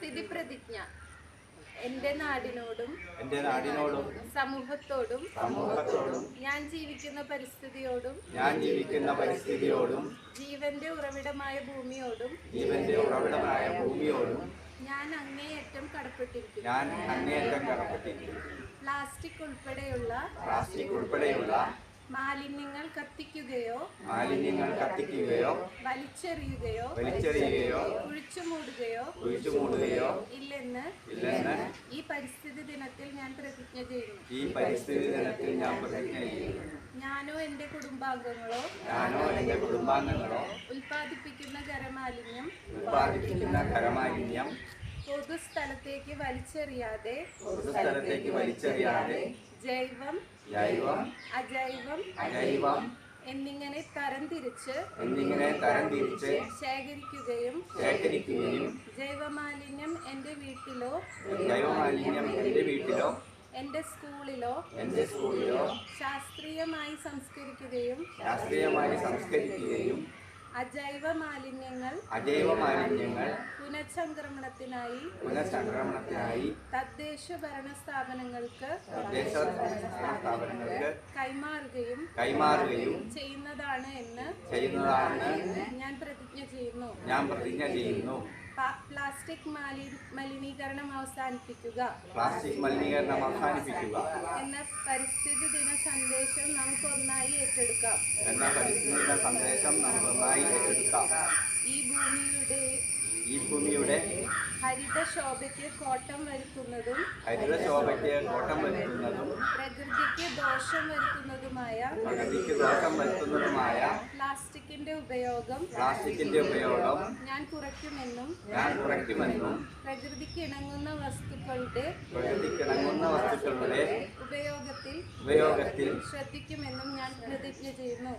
സ്ഥിതി പ്രതിജ്ഞ എന്റെ നാടിനോടും സമൂഹത്തോടും ഞാൻ ജീവിക്കുന്ന പരിസ്ഥിതിയോടും ജീവന്റെ ഉറവിടമായ ഭൂമിയോടും ഞാൻ അങ്ങേയറ്റം കടപ്പെട്ടിരിക്കുന്നു. പ്ലാസ്റ്റിക് ഉൾപ്പെടെയുള്ള മാലിന്യങ്ങൾ കത്തിക്കുകയോ വലിച്ചെറിയുകയോ കുഴിച്ചുമൂടുകയോ ഇല്ലെന്ന് ഈ പരിസ്ഥിതി ദിനത്തിൽ ഞാൻ പ്രതിജ്ഞ ചെയ്യുന്നു. ഞാനോ എന്റെ കുടുംബാംഗങ്ങളോ ഉൽപ്പാദിപ്പിക്കുന്ന ഖരമാലിന്യം പൊതുസ്ഥലത്തേക്ക് വലിച്ചെറിയാതെ ജൈവം അജൈവം എന്നിങ്ങനെ തരംതിരിച്ച് ശേഖരിക്കുകയും ജൈവമാലിന്യം എന്റെ വീട്ടിലോ എന്റെ സ്കൂളിലോ ശാസ്ത്രീയമായി സംസ്കരിക്കുകയും അജൈവ മാലിന്യങ്ങൾ പുനഃചംക്രമണത്തിനായി തദ്ദേശ ഭരണ സ്ഥാപനങ്ങൾക്ക് കൈമാറുകയും ചെയ്യുന്നതാണ് എന്ന് ഞാൻ പ്രതിജ്ഞ ചെയ്യുന്നു. പ്ലാസ്റ്റിക് മലിനീകരണം അവസാനിപ്പിക്കുക എന്ന പരിസ്ഥിതി ദിന സന്ദേശം നമുക്ക് ഒന്നായി ഏറ്റെടുക്കാം. ഈ ഭൂമിയുടെ ഹരിതശോഭയ്ക്ക് കോട്ടം വരുത്തുന്നതും പ്രകൃതിക്ക് ദോഷം വരുത്തുന്നതുമായ പ്ലാസ്റ്റിക്കിന്റെ ഉപയോഗം ഞാൻ കുറയ്ക്കുമെന്നും പ്രകൃതിക്ക് ഇണങ്ങുന്ന വസ്തുക്കളുടെ ഉപയോഗത്തിൽ ശ്രദ്ധിക്കുമെന്നും ഞാൻ പ്രതിജ്ഞ ചെയ്യുന്നു.